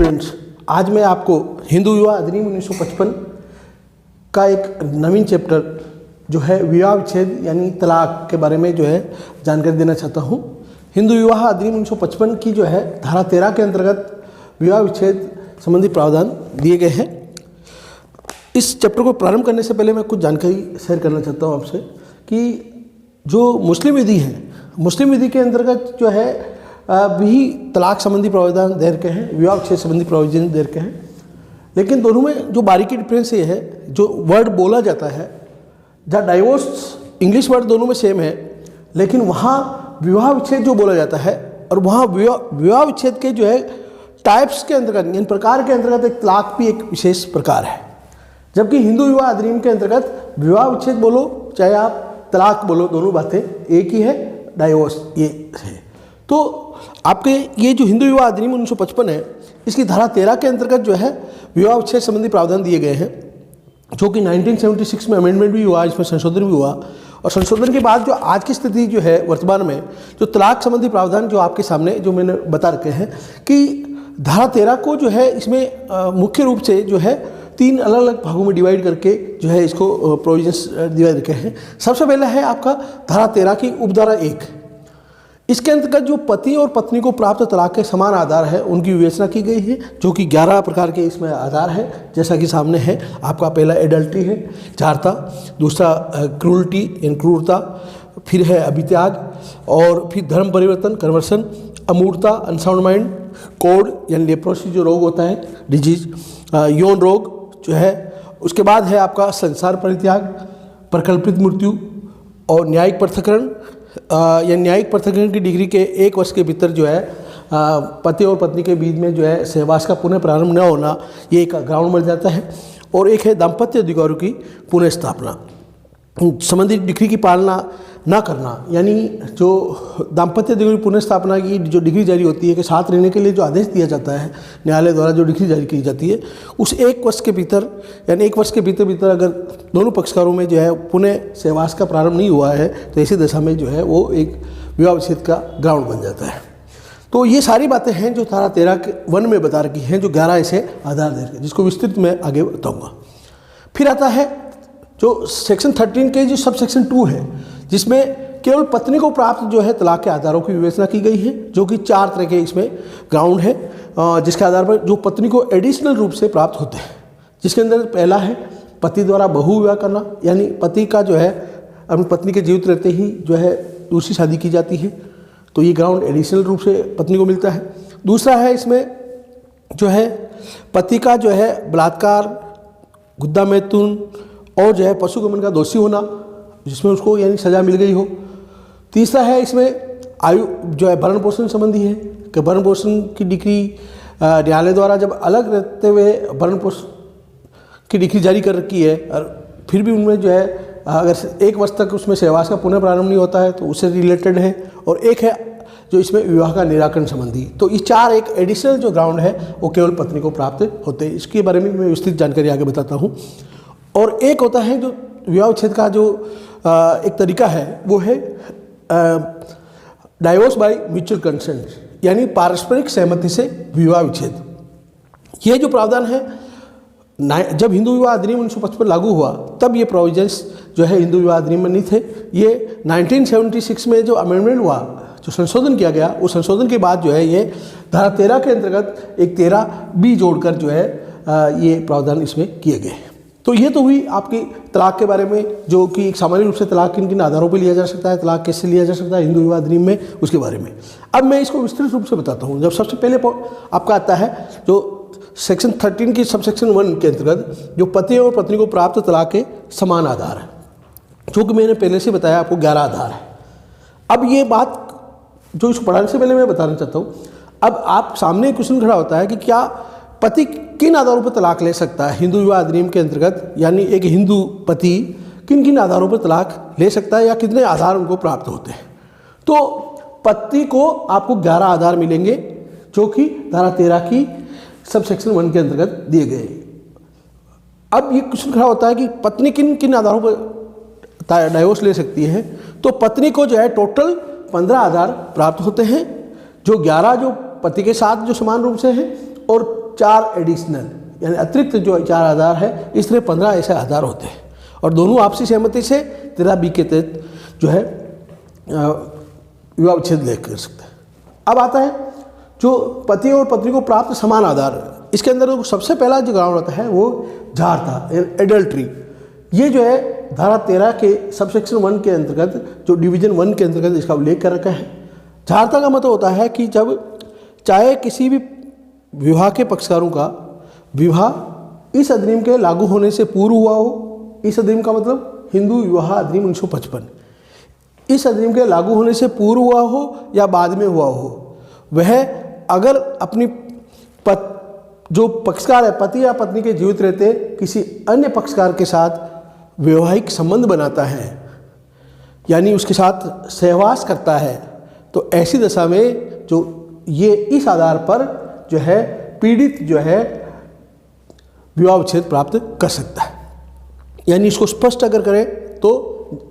Students, आज मैं आपको हिंदू विवाह अधिनियम 1955 का एक नवीन चैप्टर जो है विवाह विच्छेद यानी तलाक के बारे में जो है जानकारी देना चाहता हूँ। हिंदू विवाह अधिनियम 1955 की जो है धारा 13 के अंतर्गत विवाह विच्छेद संबंधी प्रावधान दिए गए हैं। इस चैप्टर को प्रारंभ करने से पहले मैं कुछ जानकारी शेयर करना चाहता हूँ आपसे कि जो मुस्लिम विधि है, मुस्लिम विधि के अंतर्गत जो है भी तलाक संबंधी प्रावधान दे रखे हैं, विवाह विच्छेद संबंधी प्रावधान दे रखे हैं। लेकिन दोनों में जो बारीकी डिफरेंस ये है, जो वर्ड बोला जाता है, जहाँ डाइवोर्स इंग्लिश वर्ड दोनों में सेम है, लेकिन वहाँ विवाह विच्छेद जो बोला जाता है और वहाँ विवाह विच्छेद के जो है टाइप्स के अंतर्गत इन प्रकार के अंतर्गत एक तलाक भी एक विशेष प्रकार है। जबकि हिंदू विवाह अधिनियम के अंतर्गत विवाह विच्छेद बोलो चाहे आप तलाक बोलो, दोनों बातें एक ही है, डाइवोर्स ये है। तो आपके ये जो हिंदू विवाह अधिनियम 1955 है, इसकी धारा 13 के अंतर्गत जो है विवाह विच्छेद संबंधी प्रावधान दिए गए हैं, जो कि 1976 में अमेंडमेंट भी हुआ, इसमें संशोधन भी हुआ। और संशोधन के बाद जो आज की स्थिति जो है वर्तमान में, जो तलाक संबंधी प्रावधान जो आपके सामने जो मैंने बता रखे हैं कि धारा 13 को जो है इसमें मुख्य रूप से जो है 3 अलग अलग भागों में डिवाइड करके जो है इसको प्रोविजंस दिए रखे हैं। सबसे पहला है आपका धारा 13 की उपधारा 1। इसके अंतर्गत जो पति और पत्नी को प्राप्त तलाक के समान आधार है उनकी विवेचना की गई है, जो कि 11 प्रकार के इसमें आधार है, जैसा कि सामने है आपका। पहला एडल्ट्री है, जारता, दूसरा क्रूरटी यानी क्रूरता, फिर है अभित्याग, और फिर धर्म परिवर्तन कन्वर्सन, अमूर्ता अनसाउंड माइंड, कोड यानी लेप्रोसी जो रोग होता है डिजीज, यौन रोग जो है, उसके बाद है आपका संसार परित्याग, प्रकल्पित मृत्यु और न्यायिक पृथक्करण या न्यायिक पृथक्करण की डिग्री के 1 वर्ष के भीतर जो है पति और पत्नी के बीच में जो है सहवास का पुनः प्रारंभ न होना, ये एक ग्राउंड बन जाता है। और एक है दाम्पत्य अधिकारों की पुनः स्थापना, संबंधित डिग्री की पालना ना करना, यानी जो दाम्पत्य अधिकारों की पुनः स्थापना की जो डिग्री जारी होती है कि साथ रहने के लिए जो आदेश दिया जाता है न्यायालय द्वारा, जो डिग्री जारी की जाती है, उस 1 वर्ष के भीतर यानी 1 वर्ष के भीतर अगर दोनों पक्षकारों में जो है पुनः सहवास का प्रारंभ नहीं हुआ है तो ऐसी दशा में जो है वो एक विवाह विच्छेद का ग्राउंड बन जाता है। तो ये सारी बातें हैं जो धारा 13 के 1 में बता रखी हैं, जो 11 ऐसे आधार दे रखे, जिसको विस्तृत मैं आगे बताऊँगा। फिर आता है जो सेक्शन 13 के जो सब सेक्शन 2 है, जिसमें केवल पत्नी को प्राप्त जो है तलाक के आधारों की विवेचना की गई है, जो कि 4 तरह के इसमें ग्राउंड है, जिसके आधार पर जो पत्नी को एडिशनल रूप से प्राप्त होते हैं। जिसके अंदर पहला है पति द्वारा बहु विवाह करना, यानी पति का जो है अपनी पत्नी के जीवित रहते ही जो है दूसरी शादी की जाती है, तो ये ग्राउंड एडिशनल रूप से पत्नी को मिलता है। दूसरा है इसमें जो है पति का जो है बलात्कार, गुद्दा मैथुन और जो है पशुगमन का दोषी होना, जिसमें उसको यानी सज़ा मिल गई हो। तीसरा है इसमें आयु जो है भरण पोषण संबंधी है कि भरण पोषण की डिग्री न्यायालय द्वारा जब अलग रहते हुए भरण पोषण की डिग्री जारी कर रखी है और फिर भी उनमें जो है अगर 1 वर्ष तक उसमें सहवास का पुनः प्रारंभ नहीं होता है तो उससे रिलेटेड है। और एक है जो इसमें विवाह का निराकरण संबंधी। तो ये 4 एक एडिशनल जो ग्राउंड है वो केवल पत्नी को प्राप्त होते हैं। इसके बारे में मैं विस्तृत जानकारी आगे बताता हूँ। और एक होता है जो विवाह विच्छेद का जो एक तरीका है वो है डाइवोर्स बाय म्यूचुअल कंसेंट, यानी पारस्परिक सहमति से विवाह विच्छेद। ये जो प्रावधान है जब हिंदू विवाह अधिनियम 1955 लागू हुआ तब ये प्रोविजंस जो है हिंदू विवाह अधिनियम में नहीं थे। ये 1976 में जो अमेंडमेंट हुआ, जो संशोधन किया गया, उस संशोधन के बाद जो है ये धारा 13 के अंतर्गत एक 13B जोड़कर जो है ये प्रावधान इसमें किए गए। तो ये तो हुई आपकी तलाक के बारे में, जो कि एक सामान्य रूप से तलाक किन किन आधारों पर लिया जा सकता है, तलाक कैसे लिया जा सकता है हिंदू विवाह अधिनियम में, उसके बारे में। अब मैं इसको विस्तृत रूप से बताता हूँ। जब सबसे पहले आपका आता है जो सेक्शन 13 की सब सेक्शन 1 के अंतर्गत जो पति और पत्नी को प्राप्त तलाक के समान आधार है, जो कि मैंने पहले से बताया आपको 11 आधार है। अब ये बात जो इसको पढ़ाने से पहले मैं बताना चाहता हूँ, अब आप सामने क्वेश्चन खड़ा होता है कि क्या पति किन आधारों पर तलाक ले सकता है हिंदू विवाह अधिनियम के अंतर्गत, यानी एक हिंदू पति किन किन आधारों पर तलाक ले सकता है या कितने आधार उनको प्राप्त होते हैं। तो पति को आपको 11 आधार मिलेंगे, जो कि धारा 13 की सब सेक्शन 1 के अंतर्गत दिए गए। अब ये क्वेश्चन खड़ा होता है कि पत्नी किन किन आधारों पर डाइवोर्स ले सकती है। तो पत्नी को जो है टोटल 15 आधार प्राप्त होते हैं, जो 11 जो पति के साथ जो समान रूप से हैं और 4 एडिशनल यानी अतिरिक्त जो 4 आधार है, इस तरह 15 ऐसे आधार होते हैं और दोनों आपसी सहमति से 13B के तहत जो है विवाह विच्छेद ले कर सकते हैं। अब आता है जो पति और पत्नी को प्राप्त समान आधार, इसके अंदर जो सबसे पहला जो ग्राउंड होता है वो जारता, एडल्ट्री। ये जो है धारा 13 के सबसेक्शन 1 के अंतर्गत जो डिवीजन 1 के अंतर्गत इसका उल्लेख कर रखा है। जारता का मतलब होता है कि जब चाहे किसी भी विवाह के पक्षकारों का विवाह इस अधिनियम के लागू होने से पूर्व हुआ हो, इस अधिनियम का मतलब हिंदू विवाह अधिनियम 1955, इस अधिनियम के लागू होने से पूर्व हुआ हो या बाद में हुआ हो, वह अगर अपनी जो पक्षकार है, पति या पत्नी के जीवित रहते किसी अन्य पक्षकार के साथ वैवाहिक संबंध बनाता है यानी उसके साथ सहवास करता है, तो ऐसी दशा में जो ये इस आधार पर जो है पीड़ित जो है विवाह विच्छेद प्राप्त कर सकता है। यानी इसको स्पष्ट अगर करें तो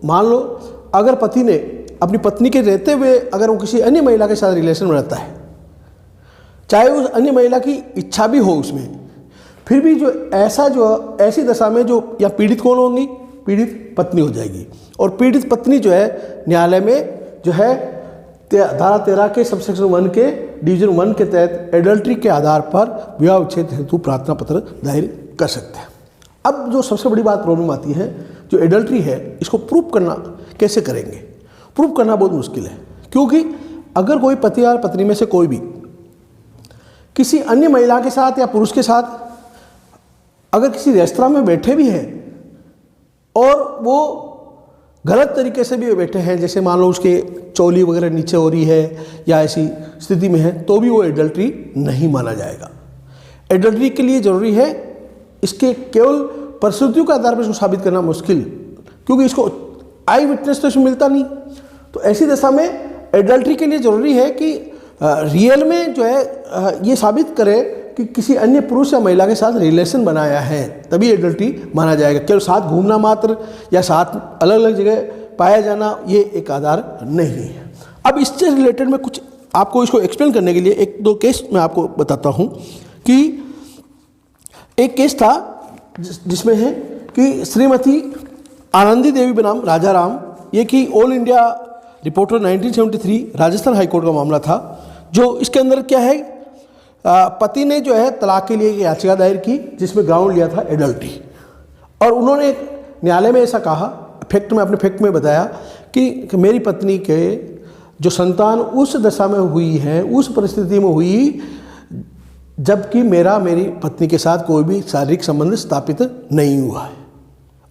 मान लो अगर पति ने अपनी पत्नी के रहते हुए अगर वो किसी अन्य महिला के साथ रिलेशन बनाता है, चाहे उस अन्य महिला की इच्छा भी हो उसमें, फिर भी जो ऐसी दशा में जो या पीड़ित कौन होंगी, पीड़ित पत्नी हो जाएगी और पीड़ित पत्नी जो है न्यायालय में जो है धारा 13 के सबसेक्शन 1 के डिवीजन 1 के तहत एडल्ट्री के आधार पर विवाह विच्छेद हेतु प्रार्थना पत्र दायर कर सकते हैं। अब जो सबसे बड़ी बात प्रॉब्लम आती है, जो एडल्ट्री है इसको प्रूफ करना कैसे करेंगे। प्रूफ करना बहुत मुश्किल है, क्योंकि अगर कोई पति और पत्नी में से कोई भी किसी अन्य महिला के साथ या पुरुष के साथ अगर किसी रेस्तरां में बैठे भी हैं और वो गलत तरीके से भी बैठे हैं, जैसे मान लो उसके चोली वगैरह नीचे हो रही है या ऐसी स्थिति में है, तो भी वो एडल्ट्री नहीं माना जाएगा। एडल्ट्री के लिए ज़रूरी है इसके केवल परिस्थितियों के आधार पर इसको साबित करना मुश्किल, क्योंकि इसको आई विटनेस तो इसमें मिलता नहीं। तो ऐसी दशा में एडल्ट्री के लिए ज़रूरी है कि रियल में जो है ये साबित करे कि किसी अन्य पुरुष या महिला के साथ रिलेशन बनाया है, तभी एडल्ट्री माना जाएगा। केवल साथ घूमना मात्र या साथ अलग अलग जगह पाया जाना ये एक आधार नहीं है। अब इससे रिलेटेड में कुछ आपको इसको एक्सप्लेन करने के लिए 1-2 केस मैं आपको बताता हूँ कि एक केस था जिसमें है कि श्रीमती आनंदी देवी बनाम राजा राम, ये कि all India reporter 1973 Rajasthan high court का मामला था। जो इसके अंदर क्या है, पति ने जो है तलाक के लिए एक याचिका दायर की जिसमें ग्राउंड लिया था एडल्ट्री, और उन्होंने न्यायालय में ऐसा कहा, अपने फैक्ट में बताया कि मेरी पत्नी के जो संतान उस दशा में हुई है, उस परिस्थिति में हुई जबकि मेरी पत्नी के साथ कोई भी शारीरिक संबंध स्थापित नहीं हुआ है,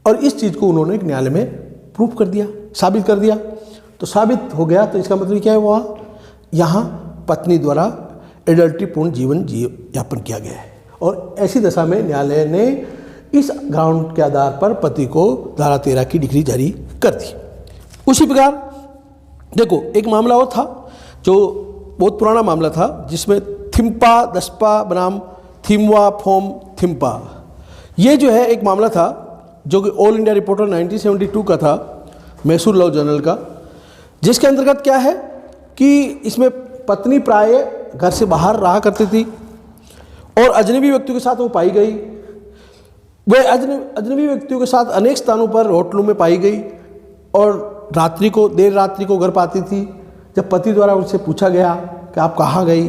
और इस चीज़ को उन्होंने न्यायालय में प्रूफ कर दिया, साबित कर दिया। तो साबित हो गया, तो इसका मतलब क्या है, वहाँ यहाँ पत्नी द्वारा एडल्ट्री पूर्ण जीवन यापन किया गया है, और ऐसी दशा में न्यायालय ने इस ग्राउंड के आधार पर पति को धारा 13 की डिग्री जारी कर दी। उसी प्रकार देखो एक मामला और था जो बहुत पुराना मामला था, जिसमें थिम्पा दस्पा बनाम थिम्वा फोम थिम्पा, ये जो है एक मामला था जो कि ऑल इंडिया रिपोर्टर 1972 का था, मैसूर लॉ जर्नल का, जिसके अंतर्गत क्या है कि इसमें पत्नी प्राय घर से बाहर रहा करती थी और अजनबी व्यक्तियों के साथ वो पाई गई। वह अजनबी व्यक्तियों के साथ अनेक स्थानों पर होटलों में पाई गई और देर रात्रि को घर पाती थी। जब पति द्वारा उनसे पूछा गया कि आप कहाँ गई,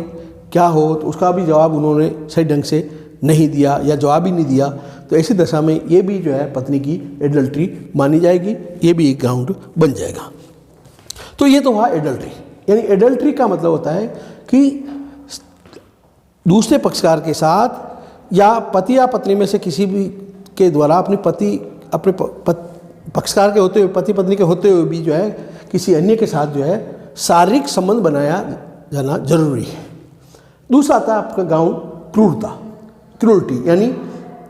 क्या हो, तो उसका भी जवाब उन्होंने सही ढंग से नहीं दिया या जवाब ही नहीं दिया। तो ऐसी दशा में ये भी जो है पत्नी की एडल्ट्री मानी जाएगी, ये भी एक ग्राउंड बन जाएगा। तो ये तो हुआ एडल्ट्री। यानी एडल्ट्री का मतलब होता है कि दूसरे पक्षकार के साथ या पति या पत्नी में से किसी भी के द्वारा अपने पक्षकार के होते हुए, पति पत्नी के होते हुए भी जो है किसी अन्य के साथ जो है शारीरिक संबंध बनाया जाना जरूरी है। दूसरा आता है आपका ग्राउंड क्रूरटी, यानी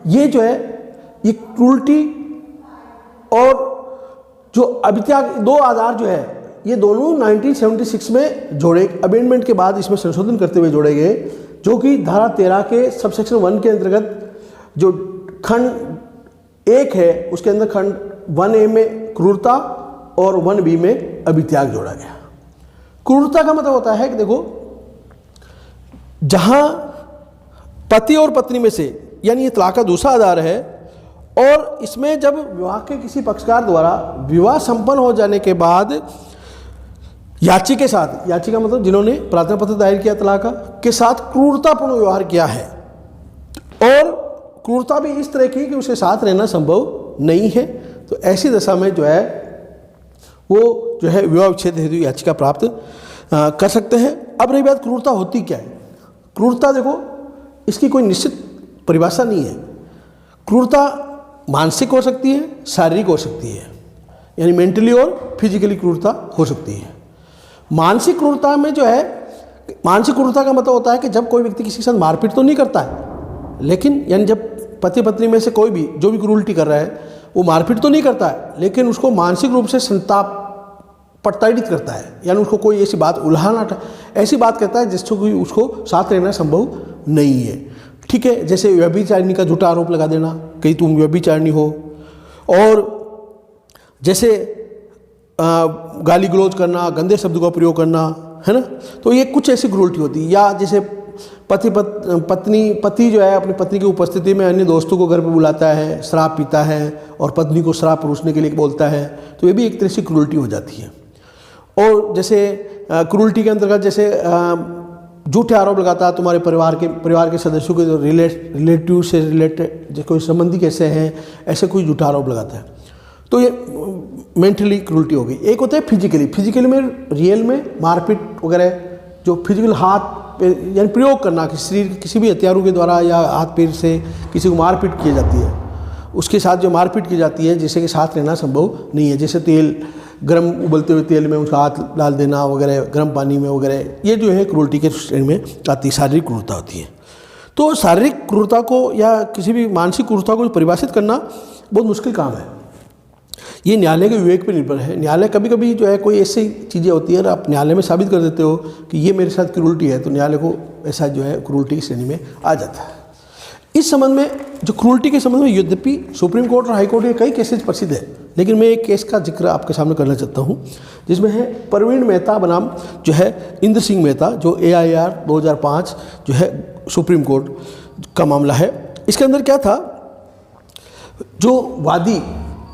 ये जो है ये क्रूरटी और जो अभित्याग, दो आधार जो है ये दोनों 1976 में जोड़े, अमेंडमेंट के बाद इसमें संशोधन करते हुए जोड़े गए, जो कि धारा 13 के सबसेक्शन 1 के अंतर्गत जो खंड 1 है उसके अंदर खंड 1A में क्रूरता और 1B में अभित्याग जोड़ा गया। क्रूरता का मतलब होता है कि देखो, जहां पति और पत्नी में से, यानी ये तलाक का दूसरा आधार है। और इसमें जब विवाह के किसी पक्षकार द्वारा विवाह संपन्न हो जाने के बाद याची के साथ, याची का मतलब जिन्होंने प्रार्थना पत्र दायर किया तलाक का, के साथ क्रूरतापूर्ण व्यवहार किया है, और क्रूरता भी इस तरह की कि उसके साथ रहना संभव नहीं है, तो ऐसी दशा में जो है वो जो है विवाह विच्छेद हेतु याचिका प्राप्त कर सकते हैं। अब रही बात क्रूरता होती क्या है। क्रूरता देखो, इसकी कोई निश्चित परिभाषा नहीं है। क्रूरता मानसिक हो सकती है, शारीरिक हो सकती है, यानी मेंटली और फिजिकली क्रूरता हो सकती है। मानसिक क्रूरता में जो है, मानसिक क्रूरता का मतलब होता है कि जब कोई व्यक्ति किसी के साथ मारपीट तो नहीं करता है, लेकिन यानी जब पति पत्नी में से कोई भी जो भी क्रूरल्टी कर रहा है वो मारपीट तो नहीं करता है, लेकिन उसको मानसिक रूप से संताप प्रताड़ित करता है, यानी उसको कोई ऐसी बात उल्हाना, ऐसी बात कहता है जिससे कोई उसको साथ रहना संभव नहीं है। ठीक है, जैसे व्यभिचारिणी का झूठा आरोप लगा देना कि तुम व्यभिचारिणी हो, और जैसे गाली गलौज करना, गंदे शब्द का प्रयोग करना, है ना, तो ये कुछ ऐसी क्रूरल्टी होती है। या जैसे पति जो है अपनी पत्नी की उपस्थिति में अन्य दोस्तों को घर पर बुलाता है, शराब पीता है और पत्नी को शराब परोसने के लिए बोलता है, तो ये भी एक तरह से क्रूरल्टी हो जाती है। और जैसे क्रूरल्टी के अंतर्गत जैसे झूठे आरोप लगाता है तुम्हारे परिवार के सदस्यों के रिलेटिव से रिलेटेड कोई संबंधी कैसे हैं, ऐसे कोई झूठा आरोप लगाता है, तो ये मेंटली क्रूरल्टी हो गई। एक होता है फिजिकली में रियल में मारपीट वगैरह, जो फिजिकल हाथ यानी प्रयोग करना, कि शरीर के किसी भी हथियारों के द्वारा या हाथ पैर से किसी को मारपीट की जाती है, उसके साथ जो मारपीट की जाती है जिससे कि साथ रहना संभव नहीं है, जैसे तेल गर्म उबलते हुए तेल में उसका हाथ डाल देना वगैरह, गर्म पानी में वगैरह, ये जो है क्रूरल्टी के श्रेणी में आती है, शारीरिक क्रूरता होती है। तो शारीरिक क्रूरता को या किसी भी मानसिक क्रूरता को परिभाषित करना बहुत मुश्किल काम है। ये न्यायालय के विवेक पर निर्भर है। न्यायालय कभी कभी जो है कोई ऐसी चीज़ें होती है और आप न्यायालय में साबित कर देते हो कि ये मेरे साथ क्रूरल्टी है, तो न्यायालय को ऐसा जो है क्रूरल्टी की श्रेणी में आ जाता है। इस संबंध में जो क्रूरल्टी के संबंध में यद्यपि सुप्रीम कोर्ट और हाई कोर्ट के कई केसेज प्रसिद्ध है, लेकिन मैं एक केस का जिक्र आपके सामने करना चाहता हूँ, जिसमें है प्रवीण मेहता बनाम जो है इंद्र सिंह मेहता, जो AIR 2005 जो है सुप्रीम कोर्ट का मामला है। इसके अंदर क्या था, जो वादी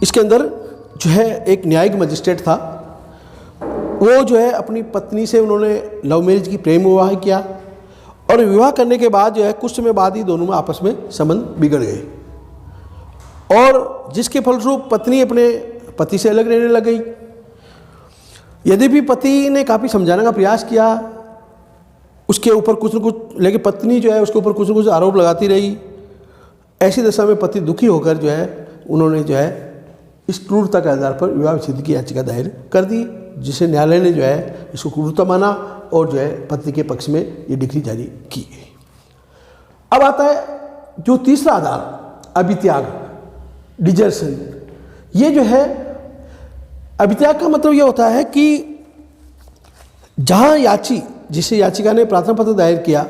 इसके अंदर जो है एक न्यायिक मजिस्ट्रेट था, वो जो है अपनी पत्नी से उन्होंने लव मैरिज की, प्रेम विवाह किया, और विवाह करने के बाद जो है कुछ समय बाद ही दोनों में आपस में संबंध बिगड़ गए, और जिसके फलस्वरूप पत्नी अपने पति से अलग रहने लग गई। यद्यपि पति ने काफ़ी समझाने का प्रयास किया, उसके ऊपर कुछ न कुछ, लेकिन पत्नी जो है उसके ऊपर कुछ न कुछ आरोप लगाती रही। ऐसी दशा में पति दुखी होकर जो है उन्होंने जो है इस क्रूरता के आधार पर विवाह विच्छेद की याचिका दायर कर दी, जिसे न्यायालय ने जो है इसको क्रूरता माना और जो है पति के पक्ष में ये डिग्री जारी की गई। अब आता है जो तीसरा आधार, अभित्याग, डिजर्शन। ये जो है अभित्याग का मतलब ये होता है कि जहां याची, जिसे याचिका ने प्रार्थना पत्र दायर किया,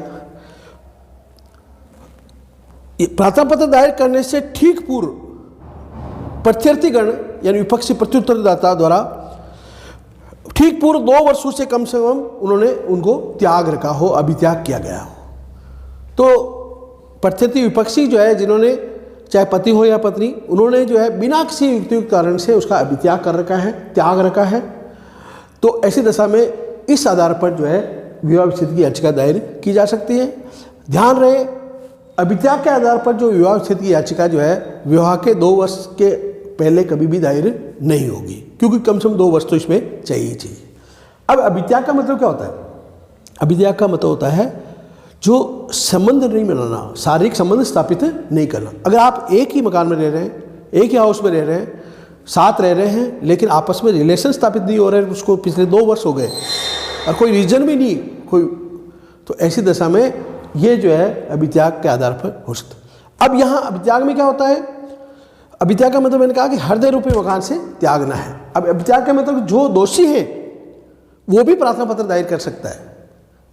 प्रार्थना पत्र दायर करने से ठीक पूर्व प्रत्यर्थीगण यानी विपक्षी प्रत्युत्तरदाता द्वारा ठीक पूर्व 2 वर्षों से कम उन्होंने उनको त्याग रखा हो, अभित्याग किया गया हो। तो प्रत्यर्थी विपक्षी जो है, जिन्होंने चाहे पति हो या पत्नी, उन्होंने जो है बिना किसी युक्तियुक्त कारण से उसका अभित्याग कर रखा है, त्याग रखा है, तो ऐसी दशा में इस आधार पर जो है विवाह विच्छेद की याचिका दायर की जा सकती है। ध्यान रहे, अभित्याग के आधार पर जो विवाह विच्छेद की याचिका जो है विवाह के 2 वर्ष के पहले कभी भी दायर नहीं होगी, क्योंकि कम से कम 2 वर्ष तो इसमें चाहिए। अब अभित्याग का मतलब क्या होता है? अभित्याग का मतलब होता है जो संबंध नहीं बनाना, शारीरिक संबंध स्थापित नहीं करना। अगर आप एक ही मकान में रह रहे हैं, एक ही हाउस में रह रहे हैं, साथ रह रहे हैं, लेकिन आपस में रिलेशन स्थापित नहीं हो रहे, उसको पिछले 2 वर्ष हो गए और कोई रीजन भी नहीं कोई, तो ऐसी दशा में ये जो है अभित्याग के आधार पर हो सकता। अब यहाँ अभित्याग में क्या होता है? अभित्याग का मतलब मैंने कहा कि हृदय रूपी मकान से त्यागना है। अब अभित्याग का मतलब जो दोषी है वो भी प्रार्थना पत्र दायर कर सकता है।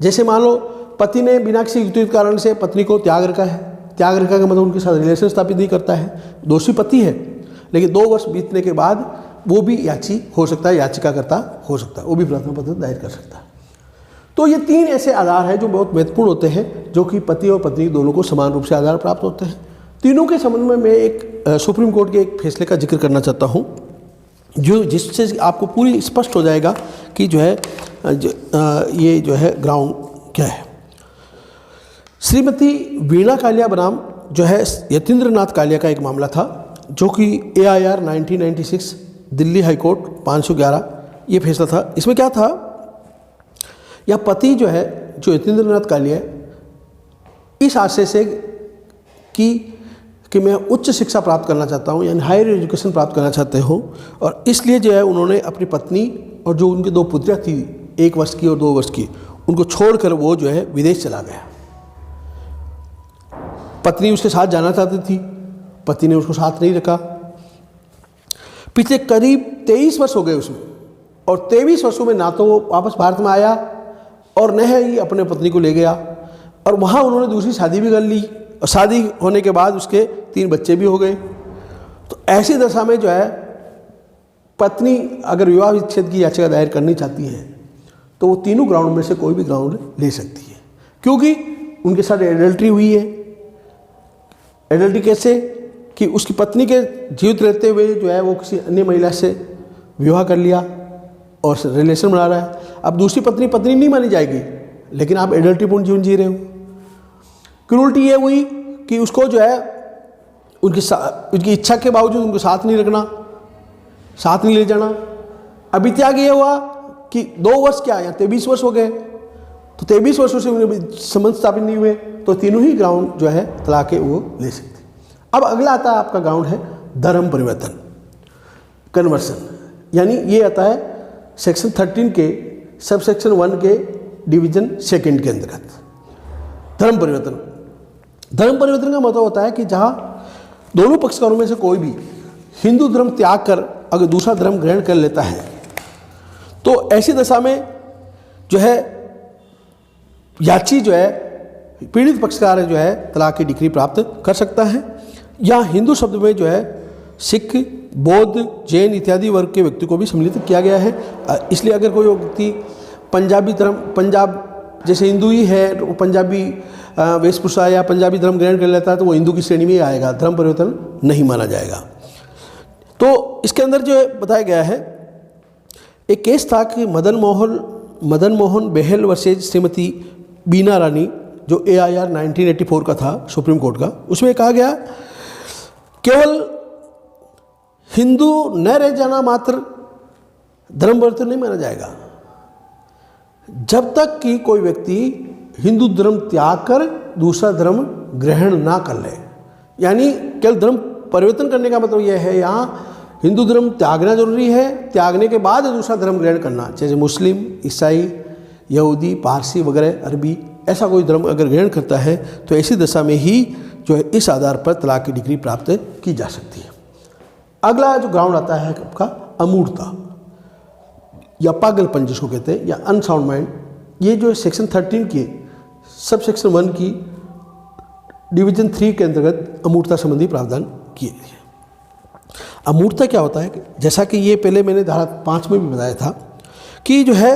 जैसे मान लो पति ने बिना किसी युक्तियुक्त कारण से पत्नी को त्याग रखा है, त्याग रखा का मतलब उनके साथ रिलेशन स्थापित नहीं करता है, दोषी पति है, लेकिन 2 वर्ष बीतने के बाद वो भी याची हो सकता है, याचिकाकर्ता हो सकता है, वो भी प्रार्थना पत्र दायर कर सकता है। तो ये 3 ऐसे आधार हैं जो बहुत महत्वपूर्ण होते हैं, जो कि पति और पत्नी दोनों को समान रूप से आधार प्राप्त होते हैं। तीनों के संबंध में मैं एक सुप्रीम कोर्ट के एक फैसले का जिक्र करना चाहता हूँ, जो जिससे आपको पूरी स्पष्ट हो जाएगा कि जो है ये जो है ग्राउंड क्या है। श्रीमती वीणा कालिया बनाम जो है यतीन्द्रनाथ कालिया का एक मामला था, जो कि AIR 1996 दिल्ली हाई कोर्ट 511 ये फैसला था। इसमें क्या था, यह पति जो है, जो यतीन्द्रनाथ कालिया इस आशय से कि मैं उच्च शिक्षा प्राप्त करना चाहता हूँ, यानी हायर एजुकेशन प्राप्त करना चाहते हो, और इसलिए जो है उन्होंने अपनी पत्नी और जो उनकी 2 पुत्रियाँ थी, 1 वर्ष की और 2 वर्ष की, उनको छोड़कर वो जो है विदेश चला गया। पत्नी उसके साथ जाना चाहती थी, पति ने उसको साथ नहीं रखा। पिछले करीब 23 वर्ष हो गए उसमें, और 23 वर्षों में ना तो वो वापस भारत में आया और न ही अपने पत्नी को ले गया, और वहाँ उन्होंने दूसरी शादी भी कर ली, और शादी होने के बाद उसके 3 बच्चे भी हो गए। तो ऐसी दशा में जो है पत्नी अगर विवाह विच्छेद की याचिका दायर करनी चाहती है तो वो तीनों ग्राउंड में से कोई भी ग्राउंड ले सकती है, क्योंकि उनके साथ एडल्ट्री हुई है। एडल्ट्री कैसे, कि उसकी पत्नी के जीवित रहते हुए जो है वो किसी अन्य महिला से विवाह कर लिया और रिलेशन बना रहा है। अब दूसरी पत्नी नहीं मानी जाएगी, लेकिन आप एडल्ट्रीपूर्ण जीवन जी रहे हो। क्रूरटी ये हुई कि उसको जो है उनकी इच्छा के बावजूद उनको साथ नहीं रखना, साथ नहीं ले जाना। अभी त्याग ये हुआ कि 2 वर्ष क्या या 23 वर्ष हो गए, तो 23 वर्षों से उन्हें संबंध स्थापित नहीं हुए, तो तीनों ही ग्राउंड जो है तलाक के वो ले सकते। अब अगला आता है आपका ग्राउंड है धर्म परिवर्तन, कन्वर्सन, यानी ये आता है सेक्शन 13 के सब सेक्शन 1 के डिवीजन 2 के अंतर्गत। धर्म परिवर्तन का मतलब होता है कि जहाँ दोनों पक्षकारों में से कोई भी हिंदू धर्म त्याग कर अगर दूसरा धर्म ग्रहण कर लेता है, तो ऐसी दशा में जो है याची जो है पीड़ित पक्षकार जो है तलाक की डिग्री प्राप्त कर सकता है। या हिंदू शब्द में जो है सिख, बौद्ध, जैन इत्यादि वर्ग के व्यक्ति को भी सम्मिलित किया गया है। इसलिए अगर कोई व्यक्ति पंजाब जैसे हिंदू ही है, तो पंजाबी वेशभूषा या पंजाबी धर्म ग्रहण कर लेता है, तो वो हिंदू की श्रेणी में ही आएगा, धर्म परिवर्तन नहीं माना जाएगा। तो इसके अंदर जो है बताया गया है, एक केस था कि मदन मोहन बेहल वर्सेज श्रीमती बीना रानी, जो AIR 1984 का था सुप्रीम कोर्ट का। उसमें कहा गया केवल हिंदू न रह जाना मात्र धर्म परिवर्तन नहीं माना जाएगा, जब तक कि कोई व्यक्ति हिंदू धर्म त्याग कर दूसरा धर्म ग्रहण ना कर ले। यानी केवल धर्म परिवर्तन करने का मतलब यह है, यहाँ हिंदू धर्म त्यागना जरूरी है, त्यागने के बाद दूसरा धर्म ग्रहण करना, जैसे मुस्लिम, ईसाई, यहूदी, पारसी वगैरह, अरबी, ऐसा कोई धर्म अगर ग्रहण करता है तो ऐसी दशा में ही जो है इस आधार पर तलाक की डिग्री प्राप्त की जा सकती है। अगला जो ग्राउंड आता है आपका अमूर्तता या पागलपन जिसको कहते हैं, या अनसाउंड माइंड। ये जो सेक्शन 13 की सब सेक्शन 1 की डिवीजन 3 के अंतर्गत अमूर्तता संबंधी प्रावधान किए गए। अमूर्तता क्या होता है, जैसा कि ये पहले मैंने धारा 5 में भी बताया था कि जो है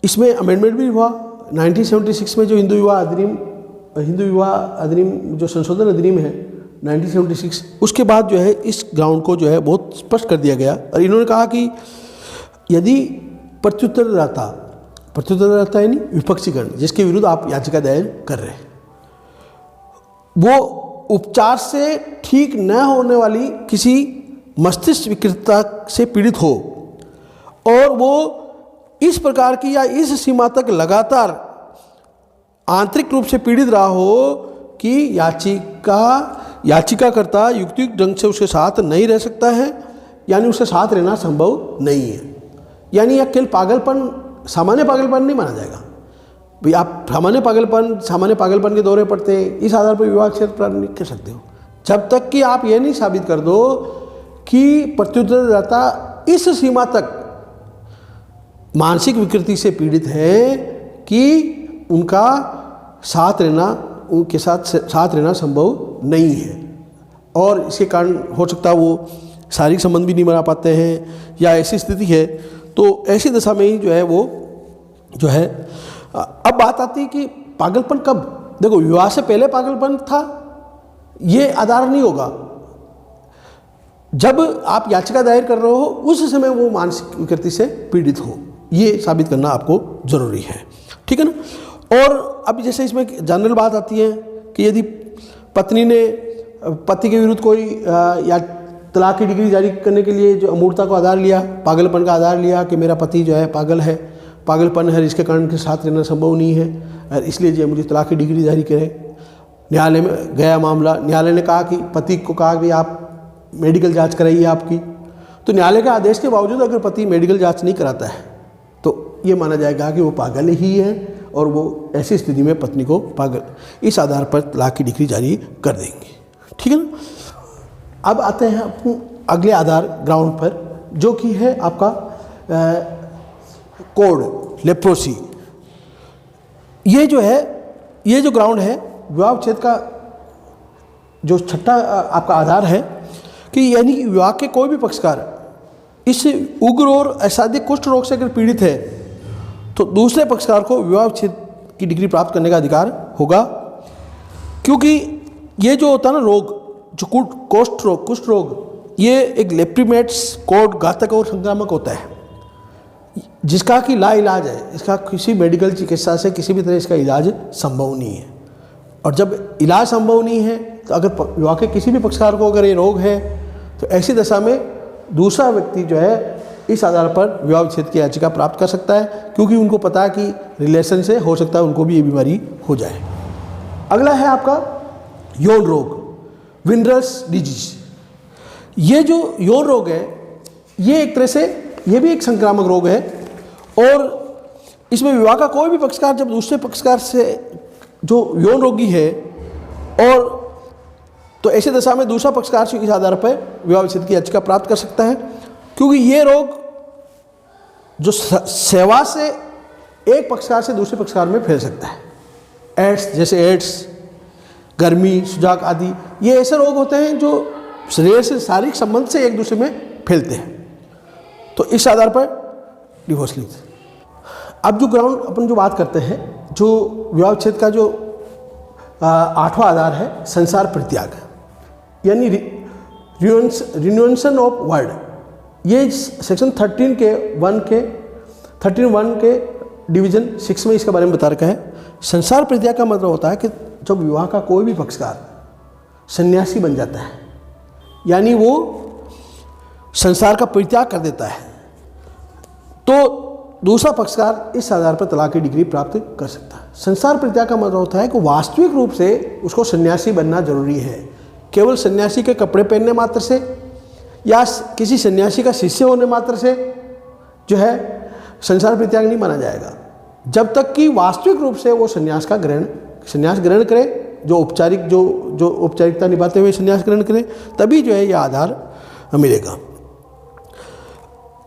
इसमें अमेंडमेंट भी हुआ 1976 में। जो हिंदू विवाह अधिनियम जो संशोधन अधिनियम है 1976, उसके बाद जो है इस ग्राउंड को जो है बहुत स्पष्ट कर दिया गया, और इन्होंने कहा कि यदि प्रत्युत्तरदाता यानी विपक्षीगण, जिसके विरुद्ध आप याचिका दायर कर रहे हैं, वो उपचार से ठीक न होने वाली किसी मस्तिष्क विकृतता से पीड़ित हो, और वो इस प्रकार की या इस सीमा तक लगातार आंतरिक रूप से पीड़ित रहा हो कि याचिकाकर्ता युक्तियुक्त ढंग से उसके साथ नहीं रह सकता है, यानी उसके साथ रहना संभव नहीं है। यानी यह केवल पागलपन, सामान्य पागलपन नहीं माना जाएगा। भाई आप सामान्य पागलपन के दौरे पड़ते हैं, इस आधार पर विवाह क्षेत्र प्रारंभ नहीं कर सकते हो, जब तक कि आप ये नहीं साबित कर दो कि प्रत्युत्तरदाता इस सीमा तक मानसिक विकृति से पीड़ित है कि उनका उनके साथ रहना संभव नहीं है, और इसके कारण हो सकता है वो शारीरिक संबंध भी नहीं बना पाते हैं, या ऐसी स्थिति है, तो ऐसी दशा में ही जो है वो जो है अब बात आती है कि पागलपन कब। देखो, विवाह से पहले पागलपन था ये आधार नहीं होगा। जब आप याचिका दायर कर रहे हो उस समय वो मानसिक विकृति से पीड़ित हो, ये साबित करना आपको जरूरी है, ठीक है ना। और अब जैसे इसमें जनरल बात आती है कि यदि पत्नी ने पति के विरुद्ध कोई या तलाक की डिग्री जारी करने के लिए जो अमूर्तता को आधार लिया, पागलपन का आधार लिया कि मेरा पति जो है पागल है, पागलपन है, इसके कारण के साथ रहना संभव नहीं है और इसलिए जो मुझे तलाक की डिग्री जारी करे। न्यायालय में गया मामला, न्यायालय ने कहा कि पति को कहा कि आप मेडिकल जांच कराइए आपकी, तो न्यायालय के आदेश के बावजूद अगर पति मेडिकल जांच नहीं कराता है तो ये माना जाएगा कि वो पागल ही है और वो ऐसी स्थिति में पत्नी को पागल, इस आधार पर तलाक की डिग्री जारी कर देंगे, ठीक है ना। अब आते हैं अपने अगले आधार ग्राउंड पर, जो कि है आपका कोड लेप्रोसी। ये जो है, ये जो ग्राउंड है विवाह विच्छेद का जो छठा आपका आधार है कि यानी कि विवाह के कोई भी पक्षकार इस उग्र और असाध्य कुष्ठ रोग से अगर पीड़ित है तो दूसरे पक्षकार को विवाह विच्छेद की डिग्री प्राप्त करने का अधिकार होगा, क्योंकि ये जो होता है ना रोग, जो कुष्ठ रोग, ये एक लेप्रिमेट्स कोड घातक और संक्रामक होता है जिसका कि लाइलाज है, इसका किसी मेडिकल चिकित्सा से किसी भी तरह इसका इलाज संभव नहीं है। और जब इलाज संभव नहीं है तो अगर विवाह के किसी भी पक्षकार को अगर ये रोग है तो ऐसी दशा में दूसरा व्यक्ति जो है इस आधार पर विवाह विच्छेद की याचिका प्राप्त कर सकता है, क्योंकि उनको पता है कि रिलेशन से हो सकता है उनको भी ये बीमारी हो जाए। अगला है आपका यौन रोग, विनरस डिजीज। ये जो यौन रोग है ये एक तरह से ये भी एक संक्रामक रोग है और इसमें विवाह का कोई भी पक्षकार जब दूसरे पक्षकार से जो यौन रोगी है और तो ऐसे दशा में दूसरा पक्षकार से इस आधार पर विवाह विच्छेद की याचिका प्राप्त कर सकता है, क्योंकि ये रोग जो सेवा से एक पक्षकार से दूसरे पक्षकार में फैल सकता है। एड्स, जैसे एड्स, गर्मी, सुजाक आदि, ये ऐसे रोग होते हैं जो शरीर से शारीरिक संबंध से एक दूसरे में फैलते हैं। तो इस आधार पर डिवोर्स लीज। अब जो ग्राउंड अपन जो बात करते हैं, जो विवाह विच्छेद का जो आठवां आधार है संसार परित्याग, यानी रिन्यूएशन ऑफ वर्ड। ये सेक्शन 13(1) के डिवीजन 6 में इसके बारे में बता रखा है। संसार परित्याग का मतलब होता है कि जब विवाह का कोई भी पक्षकार सन्यासी बन जाता है, यानी वो संसार का परित्याग कर देता है, तो दूसरा पक्षकार इस आधार पर तलाक की डिग्री प्राप्त कर सकता है। संसार परित्याग का मतलब होता है कि वास्तविक रूप से उसको सन्यासी बनना जरूरी है। केवल सन्यासी के कपड़े पहनने मात्र से या किसी सन्यासी का शिष्य होने मात्र से जो है संसार परित्याग नहीं माना जाएगा, जब तक कि वास्तविक रूप से वो संन्यास ग्रहण करे, जो औपचारिकता निभाते हुए संन्यास ग्रहण करे, तभी जो है यह आधार मिलेगा।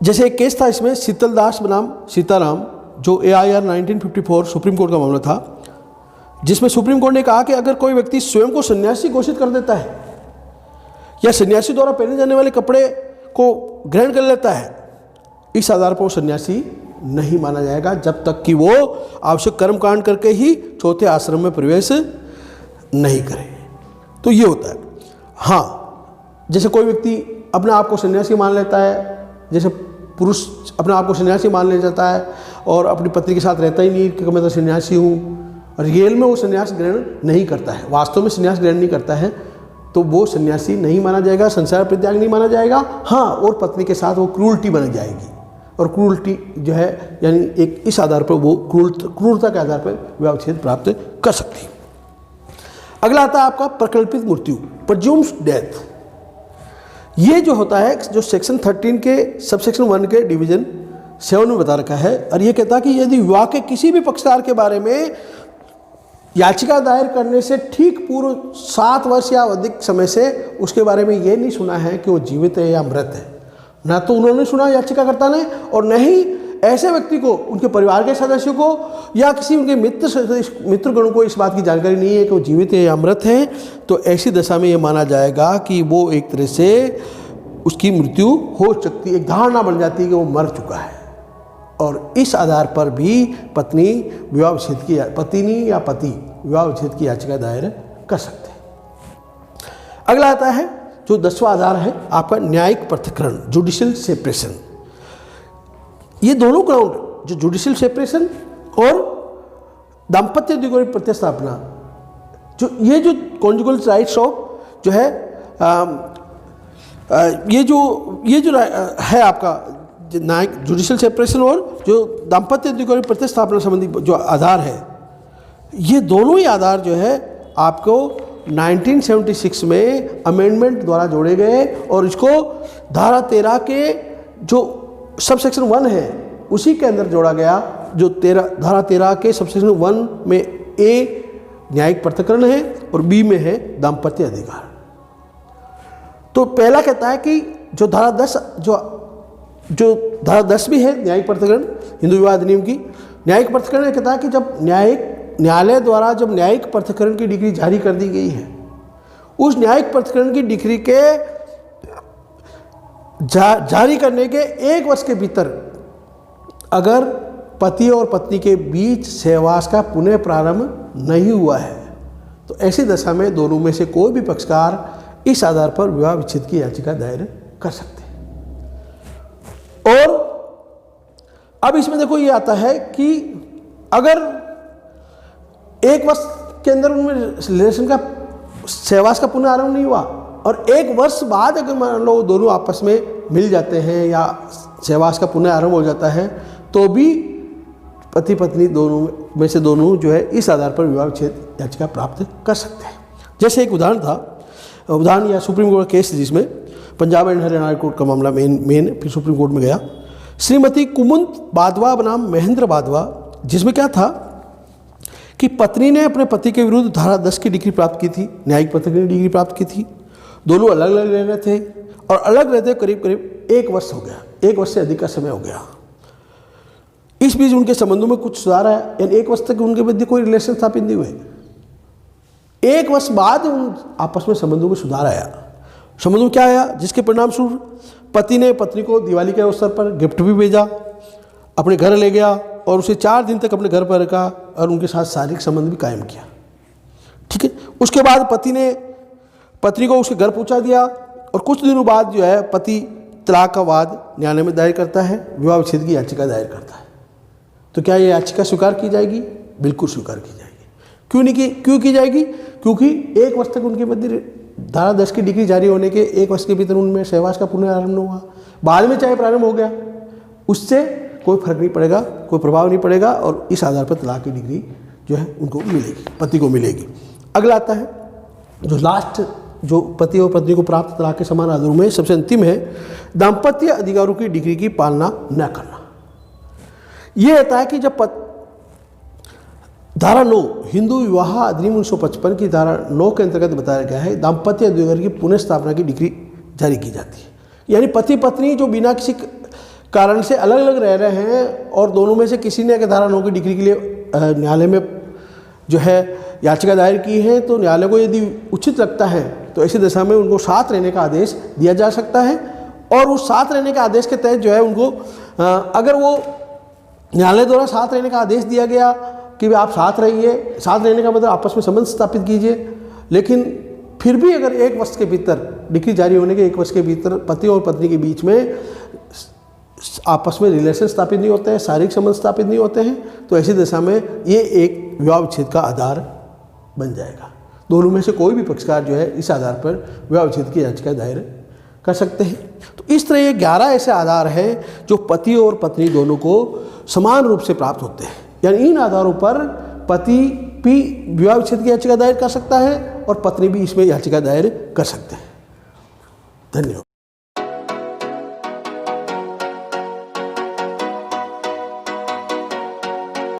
जैसे एक केस था इसमें शीतलदास बनाम सीताराम, जो AIR 1954 सुप्रीम कोर्ट का मामला था, जिसमें सुप्रीम कोर्ट ने कहा कि अगर कोई व्यक्ति स्वयं को सन्यासी घोषित कर देता है या सन्यासी द्वारा पहने जाने वाले कपड़े को ग्रहण कर लेता है, इस आधार पर वो सन्यासी नहीं माना जाएगा जब तक कि वो आवश्यक कर्मकांड करके ही चौथे आश्रम में प्रवेश नहीं करे। तो ये होता है। हाँ, जैसे कोई व्यक्ति अपने आप को सन्यासी मान लेता है, जैसे पुरुष अपने आप को सन्यासी मान ले जाता है और अपनी पत्नी के साथ रहता ही नहीं कि मैं तो सन्यासी हूँ, और रियल में वो सन्यास ग्रहण नहीं करता है, वास्तव में सन्यास ग्रहण नहीं करता है, तो वो सन्यासी नहीं माना जाएगा, संसार परित्याग नहीं माना जाएगा। हाँ, और पत्नी के साथ वो क्रूरटी बन जाएगी, और क्रूरटी जो है यानी एक इस आधार पर वो क्रूरता के आधार पर विवाह विच्छेद प्राप्त कर सकती है। अगला आता है आपका प्रकल्पित मृत्यु, प्रज्यूम्ड डेथ। ये जो होता है, जो सेक्शन 13 के सबसेक्शन 1 के डिवीजन 7 में बता रखा है, और ये कहता है कि यदि विवाह के किसी भी पक्षकार के बारे में याचिका दायर करने से ठीक पूर्व 7 वर्ष या अधिक समय से उसके बारे में ये नहीं सुना है कि वो जीवित है या मृत है, ना तो उन्होंने सुना याचिकाकर्ता ने, और न ही ऐसे व्यक्ति को, उनके परिवार के सदस्यों को या किसी उनके मित्रगणों को इस बात की जानकारी नहीं है कि वो जीवित है या मृत है, तो ऐसी दशा में ये माना जाएगा कि वो एक तरह से उसकी मृत्यु हो सकती है, एक धारणा बन जाती है कि वो मर चुका है। और इस आधार पर भी पत्नी विवाह विच्छेद की पत्नी या पति विवाह विच्छेद की याचिका दायर कर सकते हैं। अगला आता है जो 10वां आधार है आपका न्यायिक पृथक्करण, जुडिशियल सेपरेशन। ये दोनों ग्राउंड जो जुडिशियल सेपरेशन और दाम्पत्य द्विगुणी प्रतिस्थापना, जो ये जो कॉन्जुगल राइट्स ऑफ जो है ये जो है आपका न्यायिक जुडिशियल सेपरेशन और जो दाम्पत्य द्विगुणी प्रतिस्थापना संबंधी जो आधार है, ये दोनों ही आधार जो है आपको 1976 में अमेंडमेंट द्वारा जोड़े गए और इसको धारा 13 के जो सबसेक्शन 1 है उसी के अंदर जोड़ा गया। जो धारा 13 के सबसेक्शन 1 में ए न्यायिक पृथक्करण है और बी में है दाम्पत्य अधिकार। तो पहला कहता है कि जो धारा 10 जो धारा 10 भी है न्यायिक पृथक्करण हिंदू विवाह अधिनियम की, न्यायिक पृथक्करण कहता है कि जब न्यायालय द्वारा जब न्यायिक पृथक्करण की डिग्री जारी कर दी गई है, उस न्यायिक पृथक्करण की डिग्री के जारी करने के 1 वर्ष के भीतर अगर पति और पत्नी के बीच सहवास का पुनः प्रारंभ नहीं हुआ है तो ऐसी दशा में दोनों में से कोई भी पक्षकार इस आधार पर विवाह विच्छेद की याचिका दायर कर सकते हैं। और अब इसमें देखो ये आता है कि अगर 1 वर्ष के अंदर उनमें रिलेशन का सहवास का पुनः आरंभ नहीं हुआ और 1 वर्ष बाद अगर मान लो दोनों आपस में मिल जाते हैं या सहवास का पुनः आरंभ हो जाता है तो भी पति पत्नी दोनों में से दोनों जो है इस आधार पर विवाह विच्छेद याचिका प्राप्त कर सकते हैं। जैसे एक उदाहरण या सुप्रीम कोर्ट केस जिसमें Punjab and Haryana high court का मामला मेन फिर सुप्रीम कोर्ट में गया, श्रीमती कुमुद बादवा बनाम महेंद्र बादवा, जिसमें क्या था कि पत्नी ने अपने पति के विरुद्ध धारा 10 की डिग्री प्राप्त की थी, न्यायिक पृथक्करण की डिग्री प्राप्त की थी। दोनों अलग अलग रह रहे थे और अलग रहते करीब करीब 1 वर्ष हो गया, 1 वर्ष से अधिक का समय हो गया। इस बीच उनके संबंधों में कुछ सुधार आया, यानी 1 वर्ष तक उनके मध्य कोई रिलेशन स्थापित नहीं हुए। 1 वर्ष बाद उन आपस में संबंधों में सुधार आया। संबंधों में क्या आया, जिसके परिणाम स्वरूप पति ने पत्नी को दिवाली के अवसर पर गिफ्ट भी भेजा, अपने घर ले गया और उसे 4 दिन तक अपने घर पर रखा और उनके साथ शारीरिक संबंध भी कायम किया। ठीक है, उसके बाद पति ने पत्नी को उसके घर पहुंचा दिया और कुछ दिनों बाद जो है पति तलाक का वाद न्यायालय में दायर करता है, विवाह विच्छेद की याचिका दायर करता है। तो क्या ये याचिका स्वीकार की जाएगी? बिल्कुल स्वीकार की जाएगी। क्यों की जाएगी? क्योंकि 1 वर्ष तक उनके मध्य धारा 10 की डिग्री जारी होने के 1 वर्ष के भीतर उनमें सहवास का पुनः आरंभ हुआ। बाद में चाहे प्रारंभ हो गया, उससे कोई फर्क नहीं पड़ेगा, कोई प्रभाव नहीं पड़ेगा और इस आधार पर तलाक की डिग्री जो है उनको मिलेगी, पति को मिलेगी। अगला आता है जो लास्ट, जो पति और पत्नी को प्राप्त तलाक के समान आधारों में सबसे अंतिम है, दाम्पत्य अधिकारों की डिग्री की पालना न करना। यह होता है कि जब धारा 9 हिंदू विवाह अधिनियम 1955 की धारा 9 के अंतर्गत बताया गया है, दाम्पत्य अधिकार की पुनः स्थापना की डिग्री जारी की जाती है। यानी पति पत्नी जो बिना किसी कारण से अलग अलग रह रहे हैं और दोनों में से किसी ने अगर धारा 9 की डिग्री के लिए न्यायालय में जो है याचिका दायर की है, तो न्यायालय को यदि उचित लगता है तो ऐसी दशा में उनको साथ रहने का आदेश दिया जा सकता है। और उस साथ रहने के आदेश के तहत जो है उनको अगर वो न्यायालय द्वारा साथ रहने का आदेश दिया गया कि आप साथ रहिए, साथ रहने का मतलब आपस में संबंध स्थापित कीजिए, लेकिन फिर भी अगर 1 वर्ष के भीतर डिग्री जारी होने के 1 वर्ष के भीतर पति और पत्नी के बीच में आपस में रिलेशन स्थापित नहीं होते हैं, शारीरिक संबंध स्थापित नहीं होते हैं, तो ऐसी दशा में ये एक विवाह विच्छेद का आधार बन जाएगा। दोनों में से कोई भी पक्षकार जो है इस आधार पर विवाह विच्छेद की याचिका दायर कर सकते हैं। तो इस तरह ये 11 ऐसे आधार हैं जो पति और पत्नी दोनों को समान रूप से प्राप्त होते हैं। यानी इन आधारों पर पति भी विवाह विच्छेद की याचिका दायर कर सकता है और पत्नी भी इसमें याचिका दायर कर सकते हैं। धन्यवाद।